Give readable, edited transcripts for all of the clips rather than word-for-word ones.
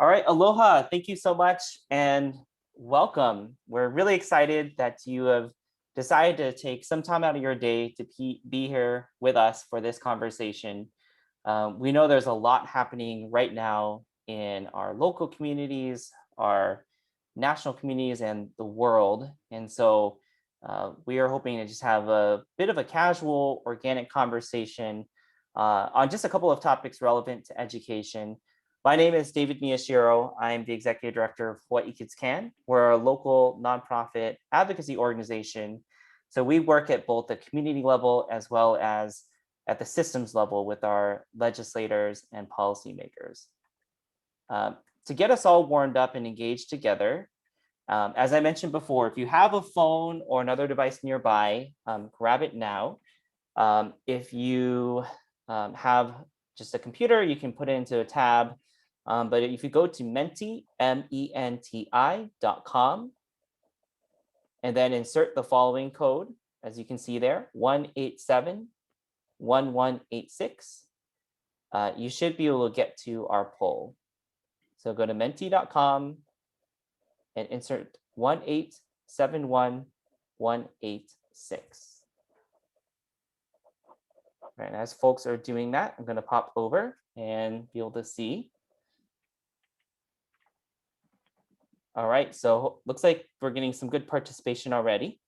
All right, aloha. Thank you so much and welcome. We're really excited that you have decided to take some time out of your day to be here with us for this conversation. We know there's a lot happening right now in our local communities, our national communities, and the world. And so we are hoping to just have a bit of a casual, organic conversation on just a couple of topics relevant to education. My name is David Miyashiro. I'm the executive director of HawaiiKidsCAN. We're a local nonprofit advocacy organization. So we work at both the community level as well as at the systems level with our legislators and policymakers. To get us all warmed up and engaged together, as I mentioned before, if you have a phone or another device nearby, grab it now. If you have just a computer, you can put it into a tab. But if you go to menti, menti.com, and then insert the following code, as you can see there, 187-1186, you should be able to get to our poll. So go to menti.com and insert 1871186. Right, and as folks are doing that, I'm going to pop over and be able to see. All right, so looks like we're getting some good participation already.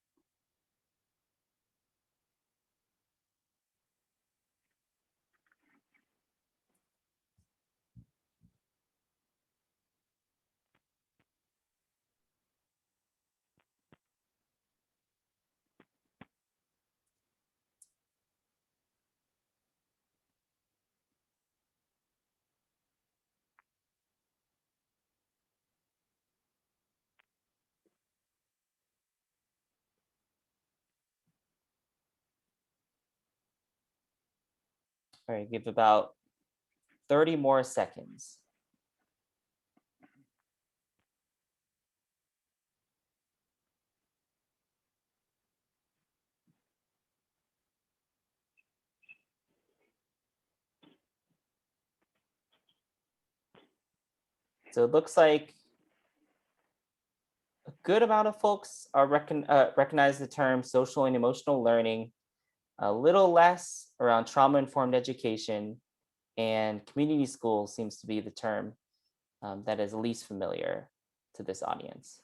All right, give about 30 more seconds. So it looks like a good amount of folks are recognize the term social and emotional learning, a little less around trauma-informed education, and community schools seems to be the term that is least familiar to this audience.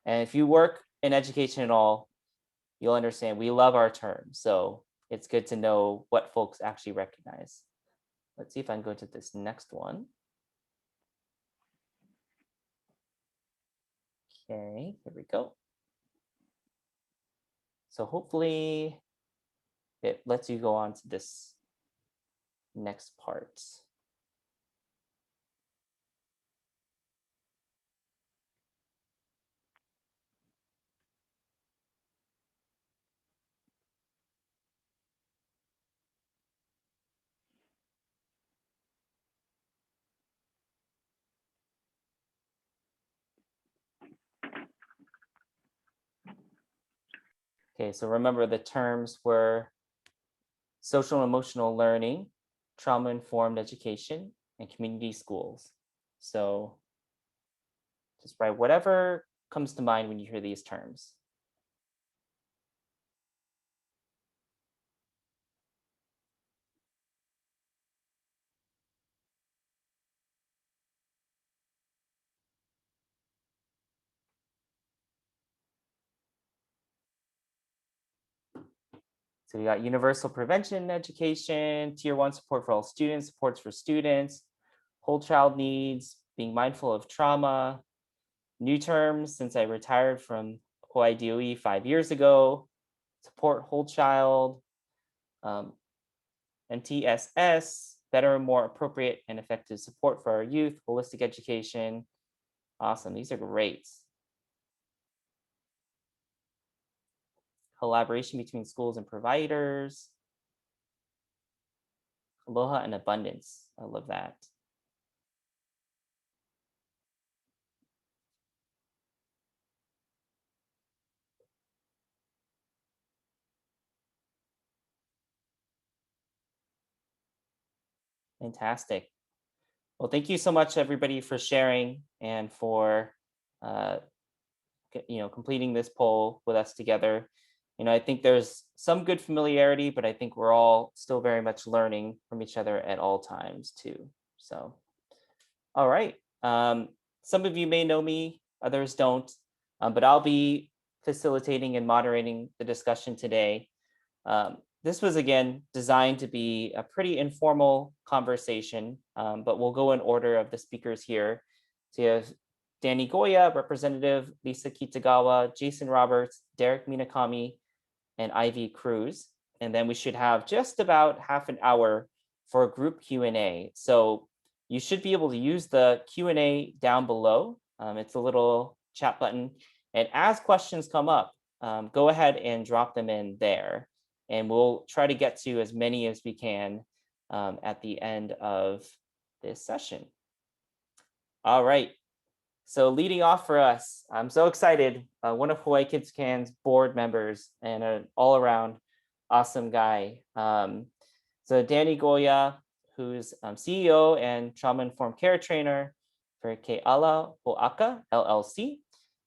And if you work in education at all, you'll understand we love our terms. So it's good to know what folks actually recognize. Let's see if I can go to this next one. Okay, here we go. So hopefully it lets you go on to this next part. Okay, so remember the terms were social and emotional learning, trauma-informed education, and community schools. So just write whatever comes to mind when you hear these terms. So we got universal prevention education, tier 1 support for all students, supports for students, whole child needs, being mindful of trauma, new terms since I retired from Hawaii DOE 5 years ago, support whole child, MTSS, better and more appropriate and effective support for our youth, holistic education. Awesome, these are great. Collaboration between schools and providers. Aloha and abundance, I love that. Fantastic. Well, thank you so much, everybody, for sharing and for uh, completing this poll with us together. I think there's some good familiarity, but I think we're all still very much learning from each other at all times too. So, all right. Some of you may know me, others don't, but I'll be facilitating and moderating the discussion today. This was, again, designed to be a pretty informal conversation, but we'll go in order of the speakers here. So you have Danny Goya, Representative Lisa Kitagawa, Jason Roberts, Derek Minakami, and Ivee Cruz. And then we should have just about half an hour for a group Q&A. So you should be able to use the Q&A down below. It's a little chat button. And as questions come up, go ahead and drop them in there. And we'll try to get to as many as we can at the end of this session. All right. So leading off for us, I'm so excited. One of HawaiiKidsCAN's board members and an all-around awesome guy. So Danny Goya, who's CEO and trauma-informed care trainer for Ke Ala Hoaka LLC.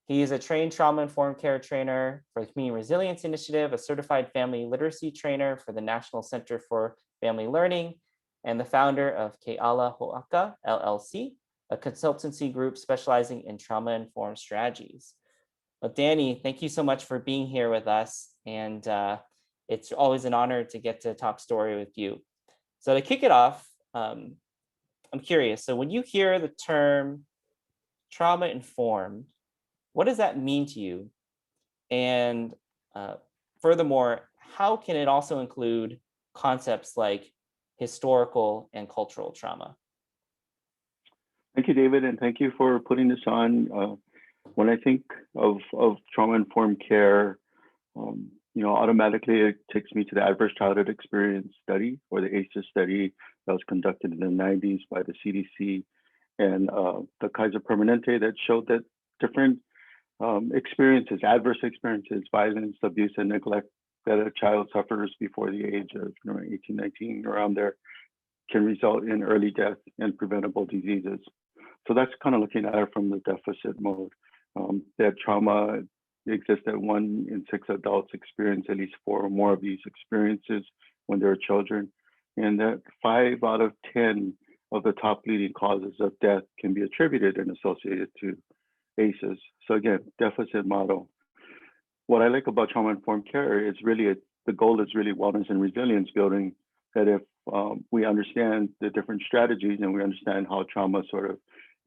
He is a trained trauma-informed care trainer for the Community Resilience Initiative, a certified family literacy trainer for the National Center for Family Learning, and the founder of Ke Ala Hoaka LLC, a consultancy group specializing in trauma-informed strategies. Well, Danny, thank you so much for being here with us. And it's always an honor to get to talk story with you. So to kick it off, I'm curious. So when you hear the term trauma-informed, what does that mean to you? And furthermore, how can it also include concepts like historical and cultural trauma? Thank you, David, and thank you for putting this on. When I think of trauma-informed care, automatically it takes me to the Adverse Childhood Experience Study, or the ACEs study that was conducted in the 90s by the CDC, and the Kaiser Permanente that showed that different experiences, adverse experiences, violence, abuse, and neglect that a child suffers before the age of 18, 19, around there, can result in early death and preventable diseases. So that's kind of looking at it from the deficit mode. That trauma exists that 1 in 6 adults experience at least 4 or more of these experiences when they're children, and that 5 out of 10 of the top leading causes of death can be attributed and associated to ACEs. So again, deficit model. What I like about trauma-informed care is really, the goal is really wellness and resilience building, that if we understand the different strategies and we understand how trauma sort of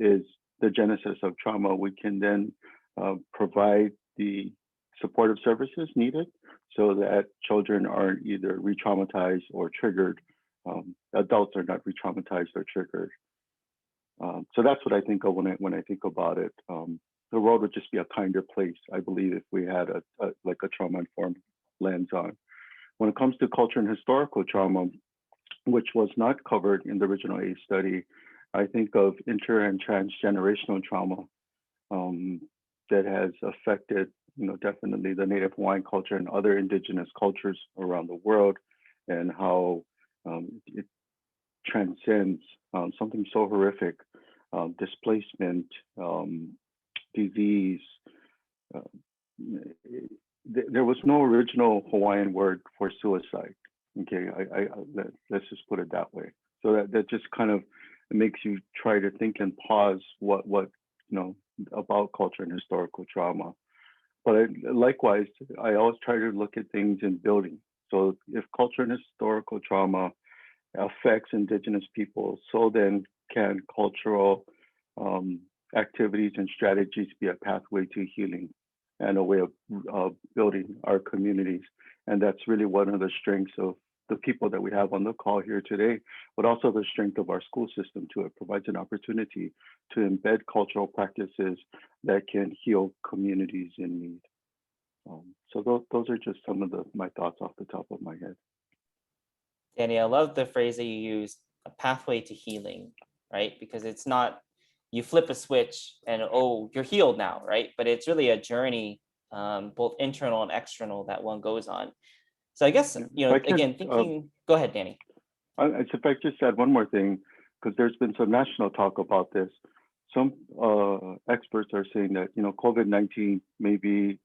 is the genesis of trauma, we can then provide the supportive services needed so that children aren't either re-traumatized or triggered. Adults are not re-traumatized or triggered. So that's what I think of when I think about it. The world would just be a kinder place, I believe, if we had a trauma-informed lens on. When it comes to culture and historical trauma, which was not covered in the original ACE study, I think of inter and transgenerational trauma that has affected, definitely the Native Hawaiian culture and other indigenous cultures around the world, and how it transcends something so horrific, displacement, disease. There was no original Hawaiian word for suicide. Okay, let's just put it that way. So that just kind of makes you try to think and pause what about culture and historical trauma. But likewise, I always try to look at things in building. So if culture and historical trauma affects indigenous people, so then can cultural activities and strategies be a pathway to healing and a way of building our communities. And that's really one of the strengths of the people that we have on the call here today, but also the strength of our school system too. It provides an opportunity to embed cultural practices that can heal communities in need. So those are just some of my thoughts off the top of my head. Danny, I love the phrase that you used, a pathway to healing, right? Because it's not, you flip a switch and, oh, you're healed now, right? But it's really a journey, both internal and external, that one goes on. So I guess, again, thinking, go ahead, Danny. If I just add one more thing, because there's been some national talk about this. Some experts are saying that, you know, COVID-19 may be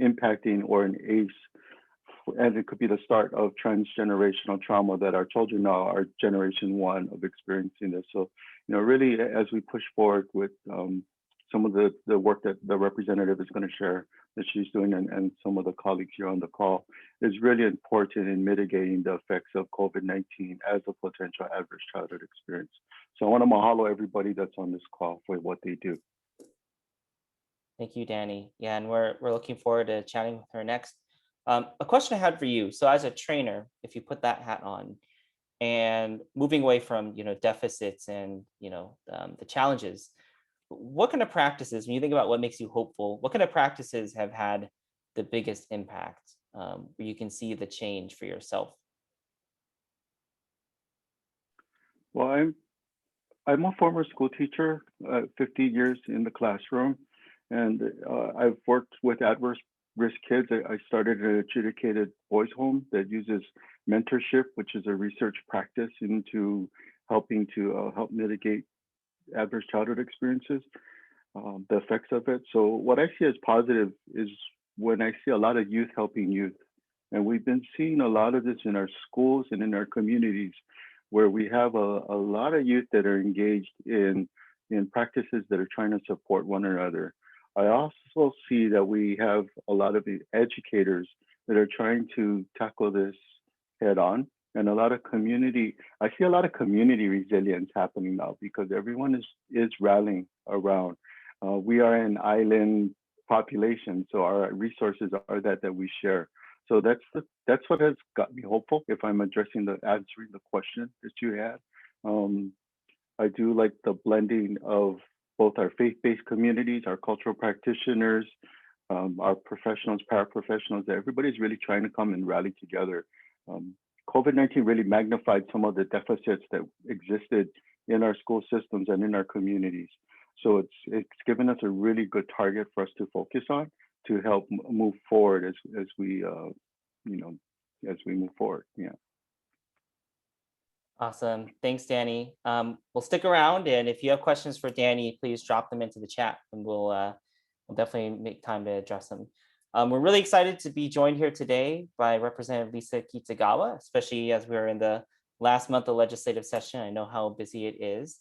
impacting or an ACE, and it could be the start of transgenerational trauma that our children now are generation one of experiencing this. So, you know, really, as we push forward with some of the work that the representative is going to share that she's doing, and some of the colleagues here on the call, is really important in mitigating the effects of COVID-19 as a potential adverse childhood experience. So I want to mahalo everybody that's on this call for what they do. Thank you, Danny. Yeah, and we're looking forward to chatting with her next. A question I had for you. So as a trainer, if you put that hat on and moving away from, you know, deficits and, you know, the challenges, what kind of practices, when you think about what makes you hopeful, what kind of practices have had the biggest impact where you can see the change for yourself? Well, I'm a former school teacher, 15 years in the classroom, and I've worked with adverse risk kids. I started an adjudicated boys home that uses mentorship, which is a research practice into helping to help mitigate adverse childhood experiences, the effects of it. So what I see as positive is when I see a lot of youth helping youth. And we've been seeing a lot of this in our schools and in our communities, where we have a lot of youth that are engaged in practices that are trying to support one another. I also see that we have a lot of educators that are trying to tackle this head on, and a lot of community. I see a lot of community resilience happening now because everyone is rallying around. We are an island population, so our resources are that we share. So that's what has got me hopeful. If I'm answering the question that you had, I do like the blending of both our faith-based communities, our cultural practitioners, our professionals, paraprofessionals. Everybody's really trying to come and rally together. COVID-19 really magnified some of the deficits that existed in our school systems and in our communities. So it's given us a really good target for us to focus on to help move forward as we move forward. Yeah. Awesome. Thanks, Danny. We'll stick around, and if you have questions for Danny, please drop them into the chat, and we'll definitely make time to address them. We're really excited to be joined here today by Representative Lisa Kitagawa, especially as we're in the last month of legislative session. I know how busy it is.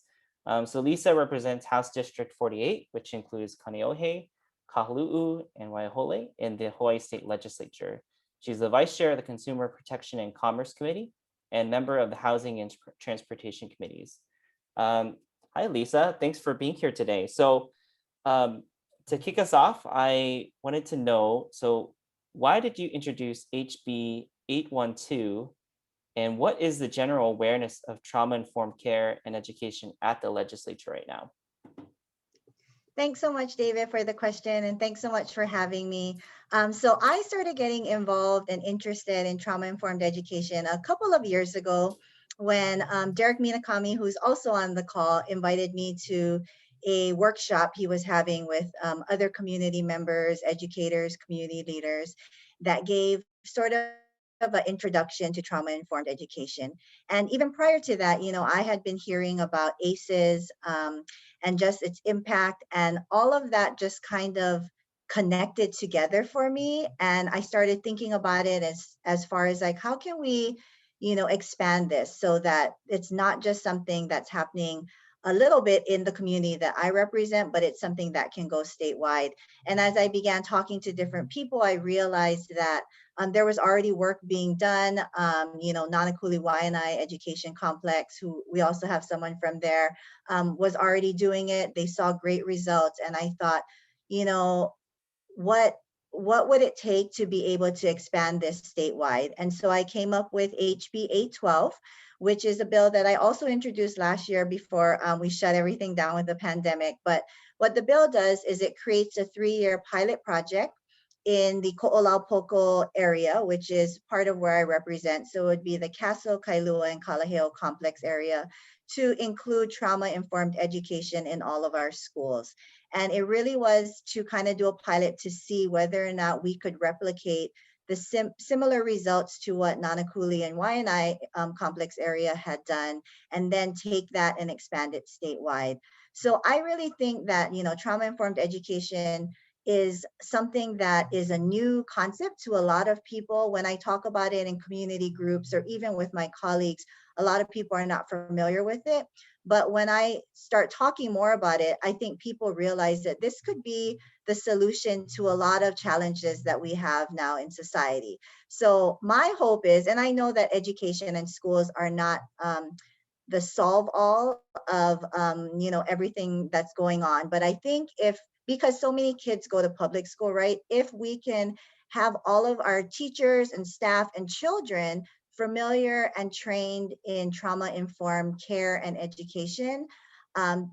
So Lisa represents House District 48, which includes Kaneohe, Kahaluu, and Waiahole in the Hawaii State Legislature. She's the Vice Chair of the Consumer Protection and Commerce Committee and member of the Housing and Transportation Committees. Hi, Lisa. Thanks for being here today. So to kick us off, I wanted to know, so why did you introduce HB 812, and what is the general awareness of trauma-informed care and education at the legislature right now? Thanks so much, David, for the question, and thanks so much for having me. So I started getting involved and interested in trauma-informed education a couple of years ago when Derek Minakami, who's also on the call, invited me to a workshop he was having with other community members, educators, community leaders that gave sort of an introduction to trauma-informed education. And even prior to that, you know, I had been hearing about ACEs and just its impact, and all of that just kind of connected together for me. And I started thinking about it as far as like, how can we, you know, expand this so that it's not just something that's happening a little bit in the community that I represent, but it's something that can go statewide. And as I began talking to different people, I realized that there was already work being done. You know, Nanakuli Waianae Education Complex, who we also have someone from there, was already doing it. They saw great results. And I thought, you know, what would it take to be able to expand this statewide? And so I came up with HB 812, which is a bill that I also introduced last year before we shut everything down with the pandemic. But what the bill does is it creates a 3-year pilot project in the Ko'olaupoko area, which is part of where I represent. So it would be the Castle, Kailua, and Kalaheo complex area, to include trauma-informed education in all of our schools. And it really was to kind of do a pilot to see whether or not we could replicate the similar results to what Nanakuli and Waianae complex area had done, and then take that and expand it statewide. So I really think that, trauma-informed education is something that is a new concept to a lot of people. When I talk about it in community groups or even with my colleagues, a lot of people are not familiar with it. But when I start talking more about it, I think people realize that this could be the solution to a lot of challenges that we have now in society. So my hope is, and I know that education and schools are not the solve all of everything that's going on, but I think because so many kids go to public school, right? If we can have all of our teachers and staff and children familiar and trained in trauma-informed care and education,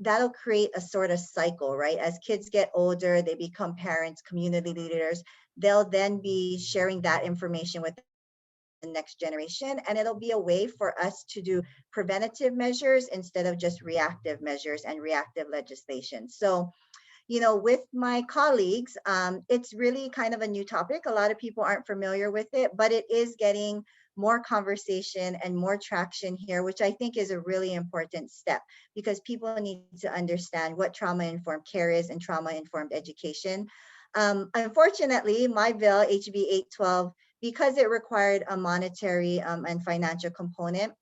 that'll create a sort of cycle, right? As kids get older, they become parents, community leaders, they'll then be sharing that information with the next generation, and it'll be a way for us to do preventative measures instead of just reactive measures and reactive legislation. So, with my colleagues, it's really kind of a new topic. A lot of people aren't familiar with it, but it is getting more conversation and more traction here, which I think is a really important step, because people need to understand what trauma-informed care is and trauma-informed education. Unfortunately, my bill, HB 812, because it required a monetary and financial component,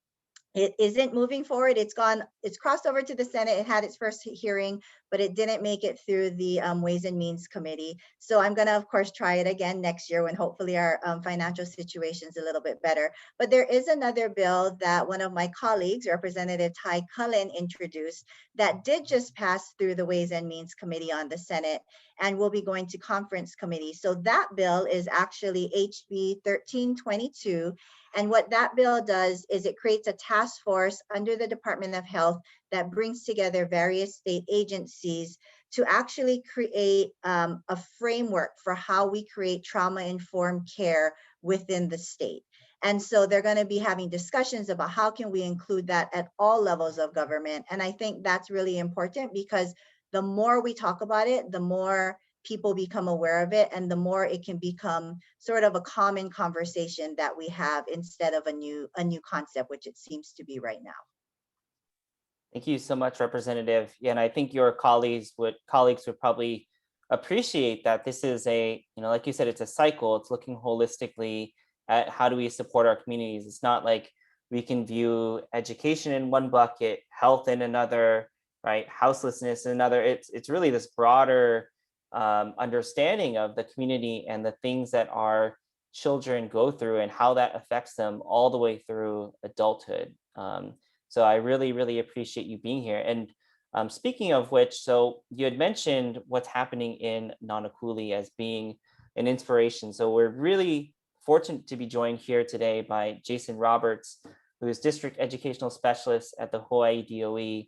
it isn't moving forward. It's crossed over to the Senate. It had its first hearing, but it didn't make it through the Ways and Means Committee. So I'm going to, of course, try it again next year when hopefully our financial situation is a little bit better. But there is another bill that one of my colleagues, Representative Ty Cullen, introduced that did just pass through the Ways and Means Committee on the Senate and will be going to conference committee. So that bill is actually HB 1322. And what that bill does is it creates a task force under the Department of Health that brings together various state agencies to actually create a framework for how we create trauma-informed care within the state. And so they're going to be having discussions about how can we include that at all levels of government. And I think that's really important, because the more we talk about it, the more people become aware of it, and the more it can become sort of a common conversation that we have instead of a new concept, which it seems to be right now. Thank you so much, Representative. Yeah, and I think your colleagues would probably appreciate that this is like you said, it's a cycle. It's looking holistically at how do we support our communities. It's not like we can view education in one bucket, health in another, right? Houselessness in another. It's really this broader understanding of the community and the things that our children go through and how that affects them all the way through adulthood. So I really, really appreciate you being here. And speaking of which, so you had mentioned what's happening in Nanakuli as being an inspiration. So we're really fortunate to be joined here today by Jason Roberts, who is District Educational Specialist at the Hawaii DOE.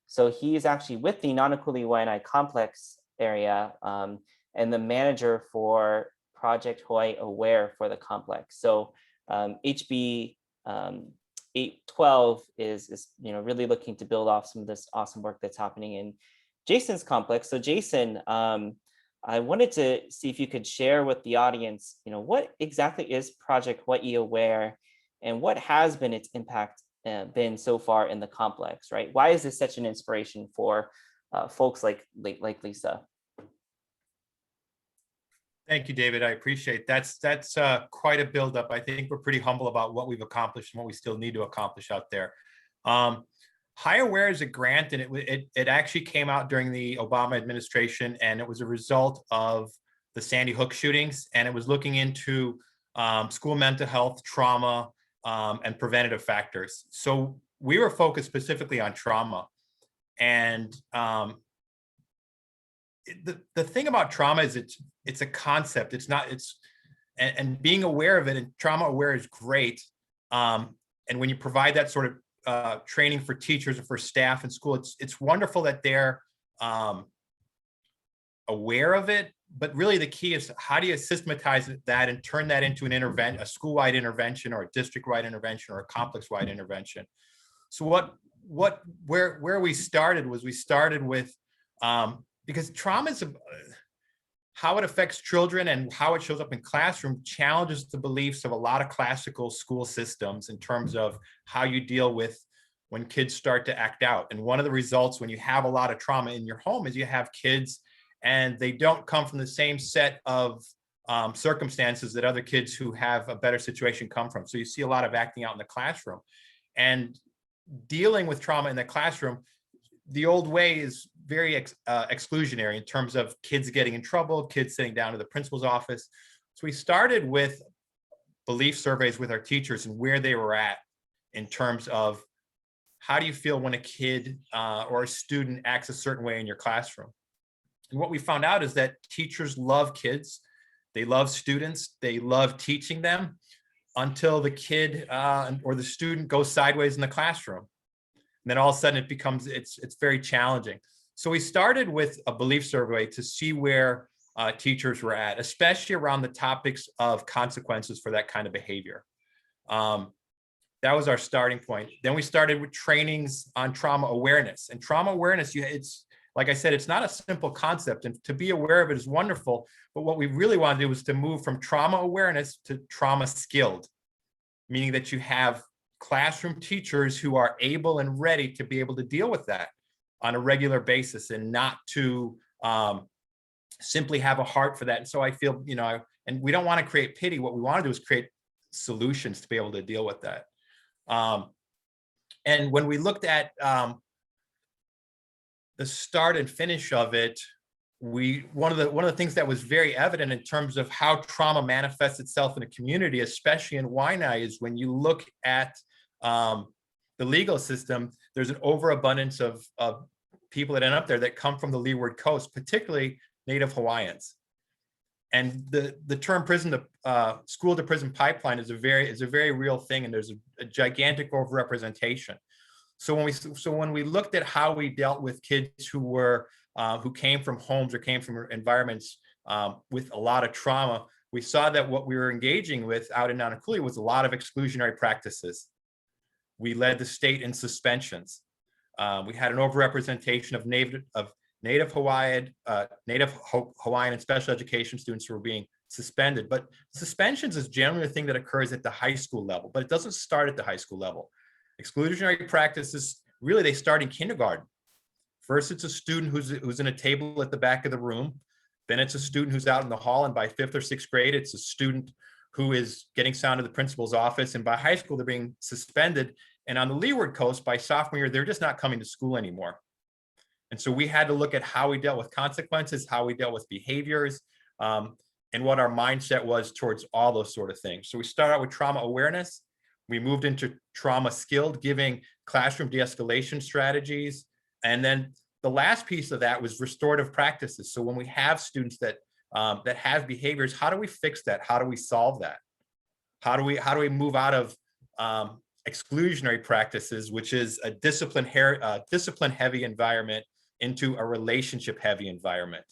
So he is actually with the Nanakuli Waianae Complex area and the manager for Project Hawaii Aware for the complex. So HB 812 is really looking to build off some of this awesome work that's happening in Jason's complex. So Jason, I wanted to see if you could share with the audience, what exactly is Project Hawaii Aware and what has been its impact been so far in the complex, right? Why is this such an inspiration for folks like Lisa? Thank you, David. I appreciate that's quite a buildup. I think we're pretty humble about what we've accomplished and what we still need to accomplish out there. High Aware is a grant, and it actually came out during the Obama administration, and it was a result of the Sandy Hook shootings, and it was looking into school mental health, trauma, and preventative factors. So we were focused specifically on trauma, and the thing about trauma is it's a concept. And being aware of it, and trauma aware is great. And when you provide that sort of training for teachers or for staff in school, it's wonderful that they're aware of it. But really the key is, how do you systematize that and turn that into a school-wide intervention, or a district-wide intervention, or a complex-wide intervention? So where we started with, because trauma is how it affects children and how it shows up in classroom challenges the beliefs of a lot of classical school systems in terms of how you deal with when kids start to act out. And one of the results when you have a lot of trauma in your home is you have kids and they don't come from the same set of circumstances that other kids who have a better situation come from. So you see a lot of acting out in the classroom. And dealing with trauma in the classroom, the old way is very exclusionary in terms of kids getting in trouble, kids sitting down to the principal's office. So we started with belief surveys with our teachers and where they were at in terms of how do you feel when a kid or a student acts a certain way in your classroom. And what we found out is that teachers love kids, they love students, they love teaching them until the kid or the student goes sideways in the classroom. And then all of a sudden it becomes, it's very challenging. So we started with a belief survey to see where teachers were at, especially around the topics of consequences for that kind of behavior. That was our starting point. Then we started with trainings on trauma awareness. And trauma awareness, it's like I said, it's not a simple concept, and to be aware of it is wonderful. But what we really want to do is to move from trauma awareness to trauma skilled, meaning that you have classroom teachers who are able and ready to be able to deal with that on a regular basis and not to simply have a heart for that. And so I feel, and we don't want to create pity. What we want to do is create solutions to be able to deal with that. And when we looked at the start and finish of it, one of the things that was very evident in terms of how trauma manifests itself in a community, especially in Waianae, is when you look at the legal system, there's an overabundance of people that end up there that come from the Leeward Coast, particularly Native Hawaiians. And the term school to prison pipeline is a very real thing, and there's a gigantic overrepresentation. So when we looked at how we dealt with kids who came from homes or came from environments with a lot of trauma, we saw that what we were engaging with out in Nanakuli was a lot of exclusionary practices. We led the state in suspensions. We had an overrepresentation of Native Hawaiian and special education students who were being suspended. But suspensions is generally a thing that occurs at the high school level, but it doesn't start at the high school level. Exclusionary practices, really, they start in kindergarten. First, it's a student who's in a table at the back of the room. Then it's a student who's out in the hall. And by 5th or 6th grade, it's a student who is getting sound to the principal's office. And by high school, they're being suspended. And on the Leeward Coast, by sophomore year, they're just not coming to school anymore. And so we had to look at how we dealt with consequences, how we dealt with behaviors, and what our mindset was towards all those sort of things. So we started out with trauma awareness. We moved into trauma skilled, giving classroom de-escalation strategies. And then the last piece of that was restorative practices. So when we have students that have behaviors, how do we fix that? How do we solve that? How do we move out of exclusionary practices, which is a discipline-heavy environment, into a relationship-heavy environment?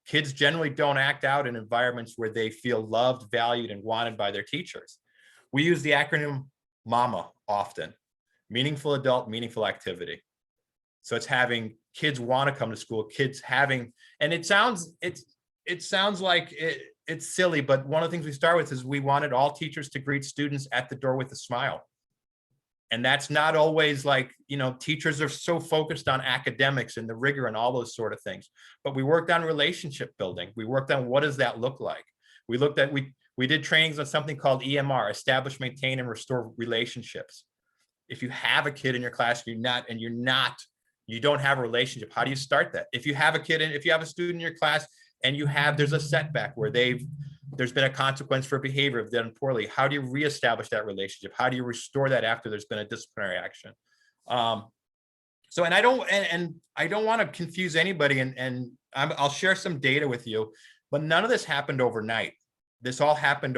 Kids generally don't act out in environments where they feel loved, valued, and wanted by their teachers. We use the acronym MAMA often: meaningful adult, meaningful activity. So it's having kids want to come to school, kids having, and it sounds like it's silly, but one of the things we start with is we wanted all teachers to greet students at the door with a smile. And that's not always like, teachers are so focused on academics and the rigor and all those sort of things. But we worked on relationship building. We worked on what does that look like? We looked at, we did trainings on something called EMR, establish, maintain, and restore relationships. If you have a kid in your class, you don't have a relationship, how do you start that? If you have a student in your class and there's a setback where there's been a consequence for behavior, done poorly, how do you reestablish that relationship? How do you restore that after there's been a disciplinary action? I don't want to confuse anybody, and I'll share some data with you, but none of this happened overnight. This all happened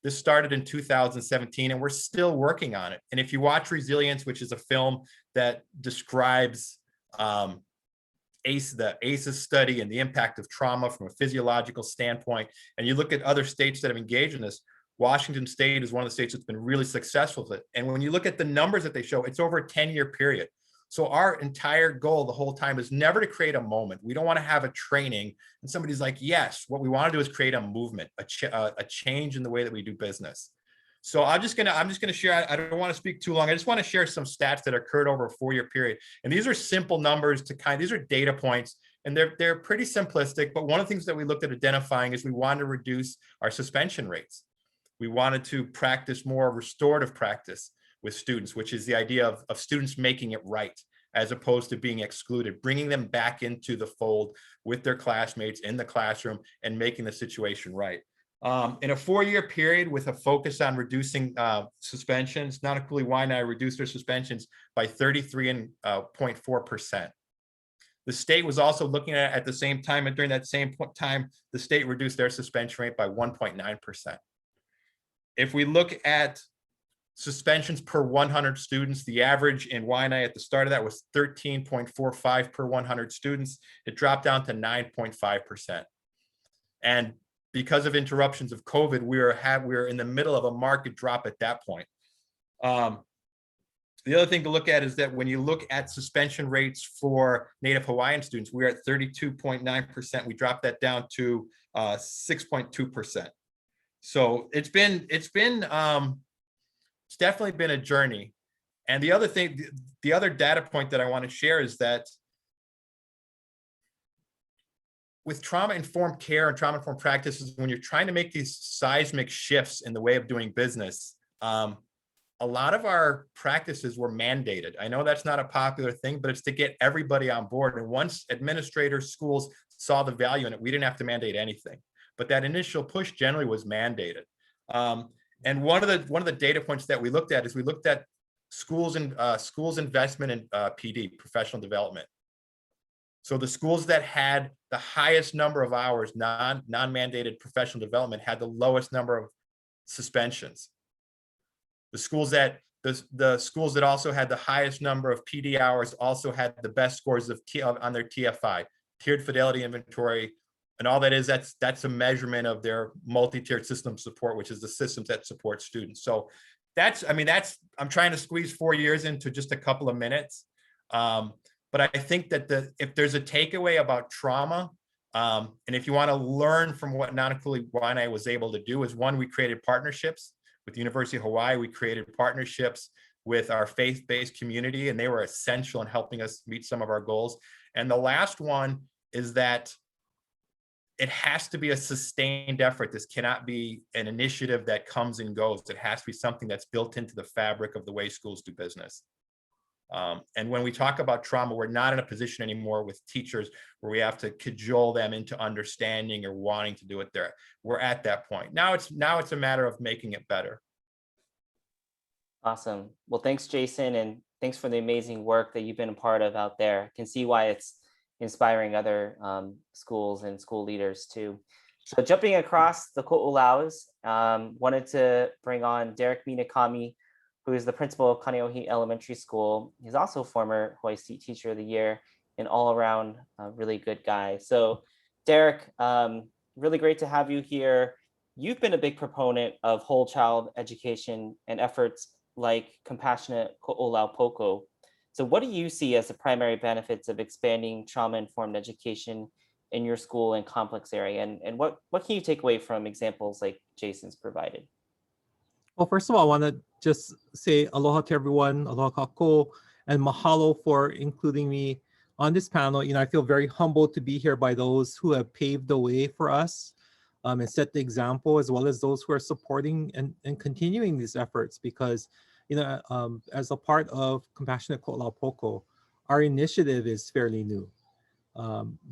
this started in 2017, and we're still working on it. And if you watch Resilience, which is a film that describes the ACEs study and the impact of trauma from a physiological standpoint, and you look at other states that have engaged in this, Washington State is one of the states that's been really successful with it. And when you look at the numbers that they show, it's over a 10-year period. So our entire goal the whole time is never to create a moment. We don't want to have a training and somebody's like, yes, what we want to do is create a movement, a change in the way that we do business. So I'm just gonna share, I don't want to speak too long. I just want to share some stats that occurred over a 4-year period. And these are simple numbers these are data points, and they're pretty simplistic. But one of the things that we looked at identifying is we wanted to reduce our suspension rates. We wanted to practice more restorative practice with students, which is the idea of students making it right, as opposed to being excluded, bringing them back into the fold with their classmates in the classroom and making the situation right. In a 4-year period with a focus on reducing suspensions, Nanakuli Waianae reduced their suspensions by 33.4%. The state was also looking at the same time, and during that same time, the state reduced their suspension rate by 1.9%. If we look at suspensions per 100 students, the average in Waianae at the start of that was 13.45 per 100 students. It dropped down to 9.5%. And because of interruptions of COVID, we were in the middle of a market drop at that point. The other thing to look at is that when you look at suspension rates for Native Hawaiian students, we're at 32.9%. We dropped that down to 6.2%. So it's definitely been a journey. And the other thing, the other data point that I want to share is that with trauma-informed care and trauma-informed practices, when you're trying to make these seismic shifts in the way of doing business, a lot of our practices were mandated. I know that's not a popular thing, but it's to get everybody on board. And once administrators, schools saw the value in it, we didn't have to mandate anything. But that initial push generally was mandated. And one of the data points that we looked at is we looked at schools investment in PD, professional development. So the schools that had the highest number of hours, non-mandated professional development, had the lowest number of suspensions. The schools that also had the highest number of PD hours also had the best scores on their TFI, tiered fidelity inventory. And all that is, that's a measurement of their multi-tiered system support, which is the systems that support students. So I'm trying to squeeze 4 years into just a couple of minutes. But I think that if there's a takeaway about trauma, and if you want to learn from what Nanakuli Waianae was able to do, is one, we created partnerships with the University of Hawaii. We created partnerships with our faith-based community, and they were essential in helping us meet some of our goals. And the last one is that it has to be a sustained effort. This cannot be an initiative that comes and goes. It has to be something that's built into the fabric of the way schools do business. And when we talk about trauma, we're not in a position anymore with teachers where we have to cajole them into understanding or wanting to do it there. We're at that point. Now it's a matter of making it better. Awesome. Well, thanks, Jason, and thanks for the amazing work that you've been a part of out there. I can see why it's inspiring other schools and school leaders too. So jumping across the ko'olaus, wanted to bring on Derek B Nakami, who is the principal of Kaneohe Elementary School. He's also former Hawaii State Teacher of the Year, and all around really good guy. So Derek, really great to have you here. You've been a big proponent of whole child education and efforts like compassionate ko'olau poko. So what do you see as the primary benefits of expanding trauma-informed education in your school and complex area? And what can you take away from examples like Jason's provided? Well, first of all, I want to just say aloha to everyone, aloha kako, and mahalo for including me on this panel. I feel very humbled to be here by those who have paved the way for us and set the example, as well as those who are supporting and continuing these efforts, because as a part of Compassionate Ko'olau Poko, our initiative is fairly new.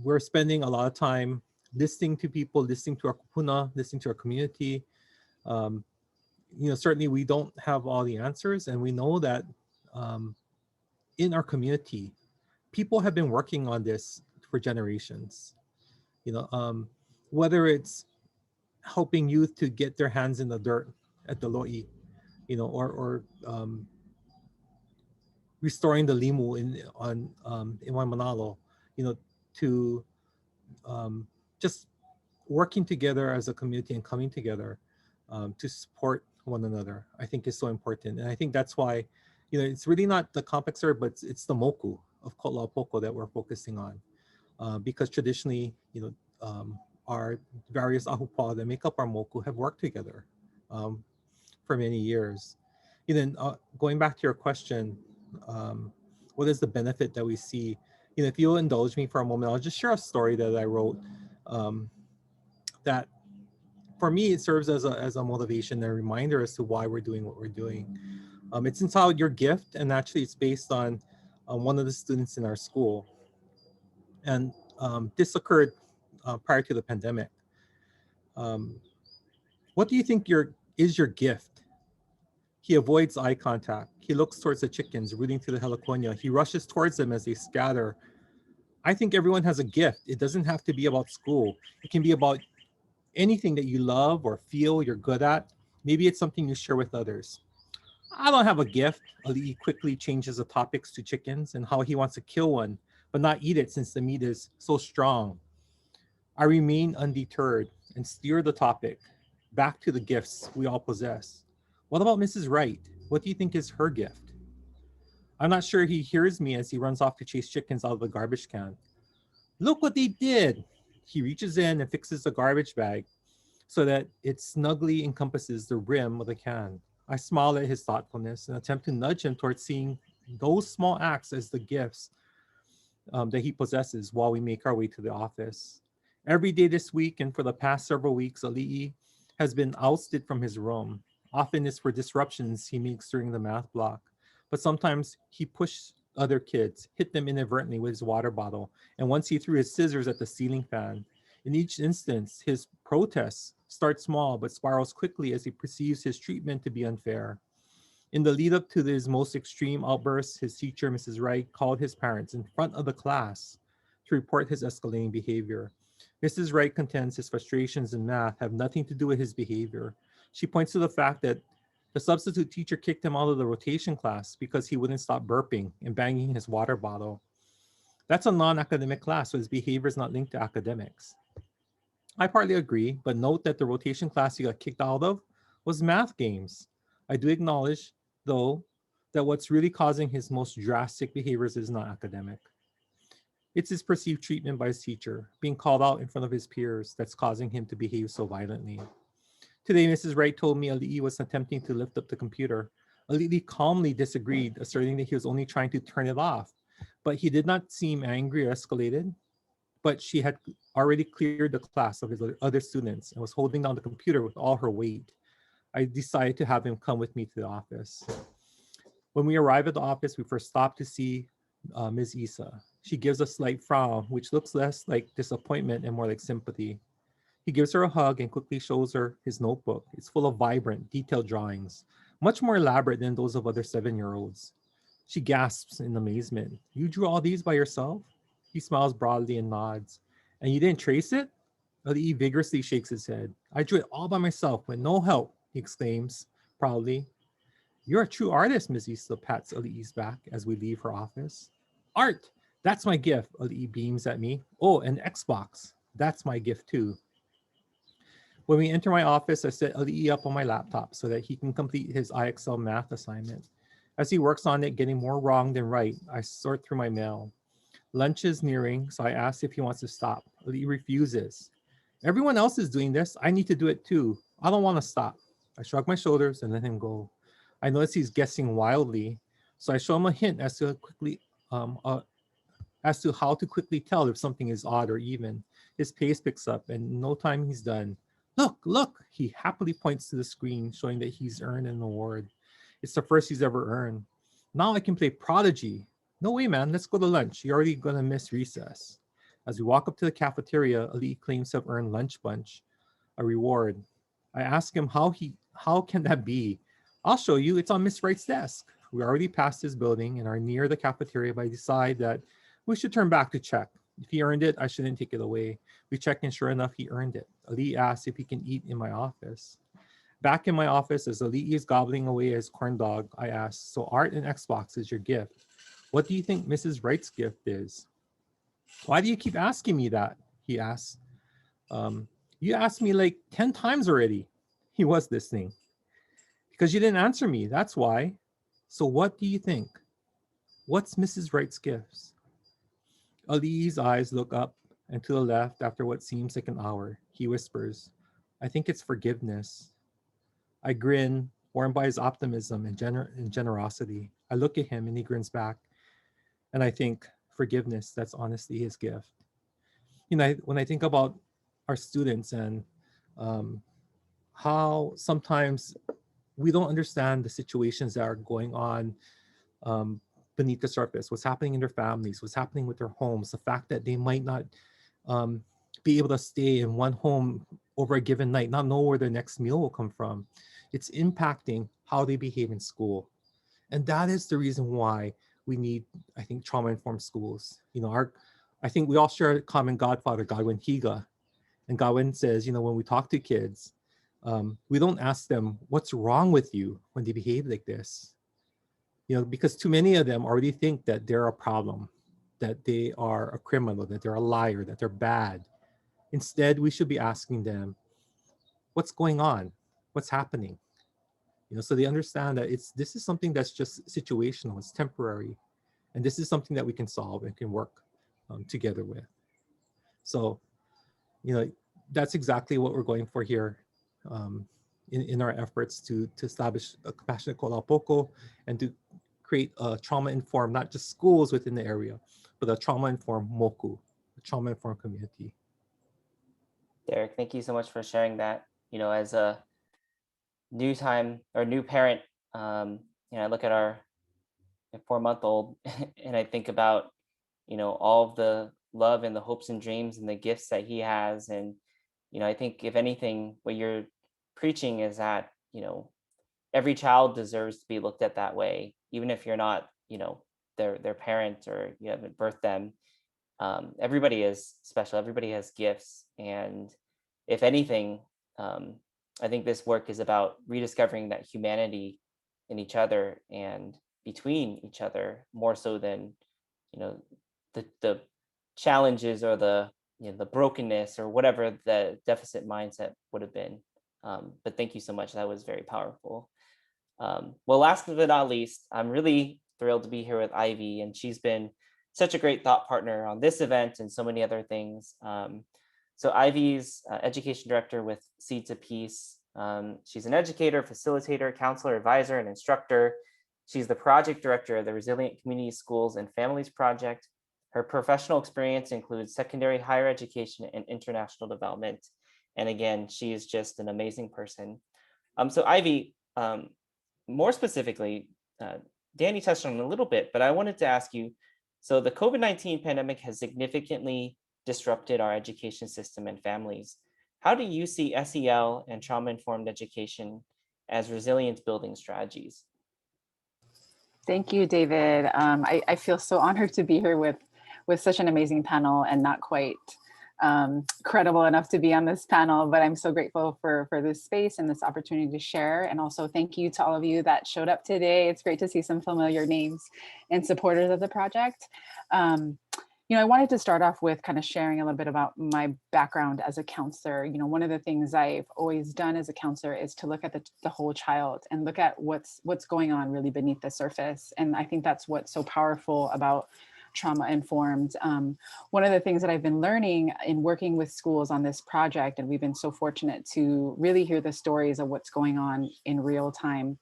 We're spending a lot of time listening to people, listening to our kupuna, listening to our community. Certainly we don't have all the answers, and we know that in our community, people have been working on this for generations. Whether it's helping youth to get their hands in the dirt at the lo'i, or restoring the limu in Waimanalo, to just working together as a community and coming together to support one another, I think is so important. And I think that's why, It's really not the complex art, but it's the moku of Ke Ala Hoaka that we're focusing on. Because traditionally, our various ahupa that make up our moku have worked together for many years. Going back to your question, what is the benefit that we see? If you'll indulge me for a moment, I'll just share a story that I wrote that for me, it serves as a motivation and a reminder as to why we're doing what we're doing. It's entitled Your Gift, and actually it's based on one of the students in our school. And this occurred prior to the pandemic. What do you think is your gift? He avoids eye contact. He looks towards the chickens rooting through the heliconia. He rushes towards them as they scatter. I think everyone has a gift. It doesn't have to be about school. It can be about anything that you love or feel you're good at. Maybe it's something you share with others. I don't have a gift. Ali quickly changes the topics to chickens and how he wants to kill one, but not eat it since the meat is so strong. I remain undeterred and steer the topic back to the gifts we all possess. What about Mrs. Wright? What do you think is her gift? I'm not sure he hears me as he runs off to chase chickens out of the garbage can. Look what they did. He reaches in and fixes the garbage bag so that it snugly encompasses the rim of the can. I smile at his thoughtfulness and attempt to nudge him towards seeing those small acts as the gifts that he possesses while we make our way to the office. Every day this week and for the past several weeks, Ali'i has been ousted from his room. Often it's for disruptions he makes during the math block, but sometimes he pushed other kids, hit them inadvertently with his water bottle, and once he threw his scissors at the ceiling fan. In each instance, his protests start small but spirals quickly as he perceives his treatment to be unfair. In the lead up to his most extreme outbursts, his teacher, Mrs. Wright, called his parents in front of the class to report his escalating behavior. Mrs. Wright contends his frustrations in math have nothing to do with his behavior. She points to the fact that the substitute teacher kicked him out of the rotation class because he wouldn't stop burping and banging his water bottle. That's a non-academic class, so his behavior is not linked to academics. I partly agree, but note that the rotation class he got kicked out of was math games. I do acknowledge, though, that what's really causing his most drastic behaviors is not academic. It's his perceived treatment by his teacher, being called out in front of his peers, that's causing him to behave so violently. Today, Mrs. Wright told me Ali'i was attempting to lift up the computer. Ali'i calmly disagreed, asserting that he was only trying to turn it off, but he did not seem angry or escalated. But she had already cleared the class of his other students and was holding down the computer with all her weight. I decided to have him come with me to the office. When we arrive at the office, we first stop to see Ms. Isa. She gives a slight frown, which looks less like disappointment and more like sympathy. He gives her a hug and quickly shows her his notebook. It's full of vibrant, detailed drawings, much more elaborate than those of other 7-year-olds. She gasps in amazement. You drew all these by yourself? He smiles broadly and nods. And you didn't trace it? Ali'i vigorously shakes his head. I drew it all by myself with no help, he exclaims proudly. You're a true artist, Ms. Isa pats Ali'i's back as we leave her office. Art! That's my gift, Ali'i beams at me. Oh, an Xbox. That's my gift too. When we enter my office, I set Ali'i up on my laptop so that he can complete his IXL math assignment. As he works on it, getting more wrong than right, I sort through my mail. Lunch is nearing, so I ask if he wants to stop. Ali'i refuses. Everyone else is doing this. I need to do it too. I don't want to stop. I shrug my shoulders and let him go. I notice he's guessing wildly, so I show him a hint as to how to quickly tell if something is odd or even. His pace picks up, and in no time he's done. Look, look! He happily points to the screen, showing that he's earned an award. It's the first he's ever earned. Now I can play Prodigy. No way, man. Let's go to lunch. You're already gonna miss recess. As we walk up to the cafeteria, Ali'i claims to have earned lunch bunch, a reward. I ask him how can that be? I'll show you. It's on Miss Wright's desk. We already passed his building and are near the cafeteria, but I decide that we should turn back to check. If he earned it, I shouldn't take it away. We check and sure enough, he earned it. Ali'i asks if he can eat in my office. Back in my office, as Ali'i is gobbling away his corn dog, I ask, so art and Xbox is your gift. What do you think Mrs. Wright's gift is? Why do you keep asking me that? He asks. You asked me like 10 times already. He was listening. Because you didn't answer me, that's why. So what do you think? What's Mrs. Wright's gifts? Ali's eyes look up and to the left after what seems like an hour. He whispers, I think it's forgiveness. I grin, warmed by his optimism and generosity. I look at him and he grins back. And I think, forgiveness, that's honestly his gift. You know, when I think about our students and how sometimes we don't understand the situations that are going on beneath the surface, what's happening in their families, what's happening with their homes, the fact that they might not be able to stay in one home over a given night, not know where their next meal will come from. It's impacting how they behave in school. And that is the reason why we need, I think, trauma-informed schools. You know, I think we all share a common godfather, Godwin Higa. And Godwin says, you know, when we talk to kids, we don't ask them, what's wrong with you when they behave like this? You know, because too many of them already think that they're a problem, that they are a criminal, that they're a liar, that they're bad. Instead, we should be asking them, what's going on? What's happening? You know, so they understand that this is something that's just situational, it's temporary, and this is something that we can solve and can work together with. So, you know, that's exactly what we're going for here in our efforts to establish a compassionate ko ala poko and to create a trauma-informed, not just schools within the area, but a trauma-informed moku, a trauma-informed community. Derek, thank you so much for sharing that. You know, as a new parent, you know, I look at our 4-month-old and I think about, you know, all of the love and the hopes and dreams and the gifts that he has. And, you know, I think if anything, what you're preaching is that, you know, every child deserves to be looked at that way, even if you're not, you know, their parent or you haven't birthed them. Everybody is special. Everybody has gifts. And if anything, I think this work is about rediscovering that humanity in each other and between each other, more so than, you know, the challenges or the, you know, the brokenness or whatever the deficit mindset would have been. But thank you so much. That was very powerful. Well, last but not least, I'm really thrilled to be here with Ivee, and she's been such a great thought partner on this event and so many other things. So Ivee's education director with Seeds of Peace. She's an educator, facilitator, counselor, advisor, and instructor. She's the project director of the Resilient Community Schools and Families Project. Her professional experience includes secondary higher education and international development. And again, she is just an amazing person. So Ivee, more specifically, Danny touched on it a little bit, but I wanted to ask you, so the COVID-19 pandemic has significantly disrupted our education system and families. How do you see SEL and trauma-informed education as resilience building strategies? Thank you, David. I feel so honored to be here with such an amazing panel and not quite credible enough to be on this panel, but I'm so grateful for this space and this opportunity to share. And also thank you to all of you that showed up today. It's great to see some familiar names and supporters of the project. You know, I wanted to start off with kind of sharing a little bit about my background as a counselor. You know, one of the things I've always done as a counselor is to look at the whole child and look at what's going on really beneath the surface. And I think that's what's so powerful about trauma-informed. One of the things that I've been learning in working with schools on this project, and we've been so fortunate to really hear the stories of what's going on in real time,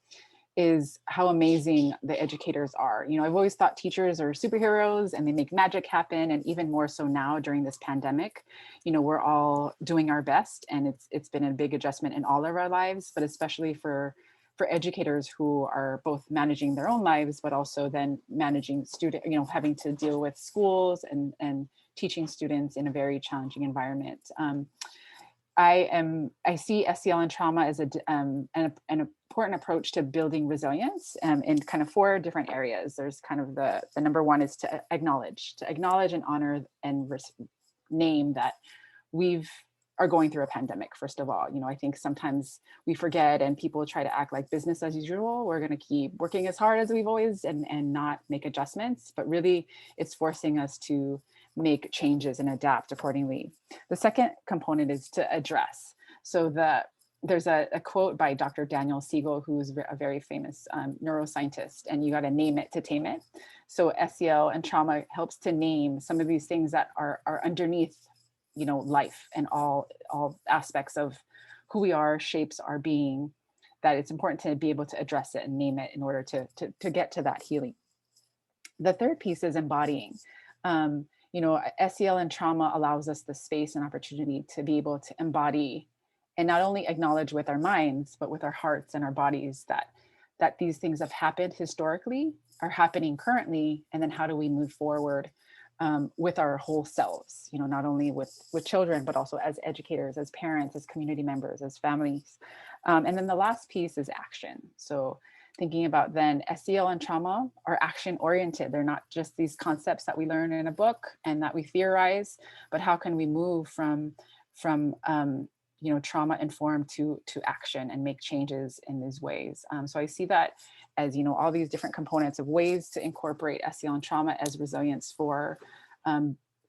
is how amazing the educators are. You know, I've always thought teachers are superheroes and they make magic happen. And even more so now during this pandemic, you know, we're all doing our best, and it's been a big adjustment in all of our lives, but especially for educators who are both managing their own lives, but also then managing you know, having to deal with schools and teaching students in a very challenging environment. I see SEL and trauma as an important approach to building resilience in kind of 4 different areas. There's kind of the number one is to acknowledge and honor and name that we are going through a pandemic. First of all, you know, I think sometimes we forget and people try to act like business as usual. We're going to keep working as hard as we've always and not make adjustments, but really it's forcing us to make changes and adapt accordingly. The second component is to address. So there's a quote by Dr. Daniel Siegel, who's a very famous neuroscientist, and you got to name it to tame it. So SEL and trauma helps to name some of these things that are underneath, you know, life and all aspects of who we are, shapes our being, that it's important to be able to address it and name it in order to get to that healing. The third piece is embodying. You know, SEL and trauma allows us the space and opportunity to be able to embody and not only acknowledge with our minds, but with our hearts and our bodies that these things have happened historically, are happening currently, and then how do we move forward with our whole selves, you know, not only with children, but also as educators, as parents, as community members, as families. And then the last piece is action. So thinking about then SEL and trauma are action oriented. They're not just these concepts that we learn in a book and that we theorize, but how can we move from you know, trauma informed to action and make changes in these ways. So I see that as, you know, all these different components of ways to incorporate SEL and trauma as resilience for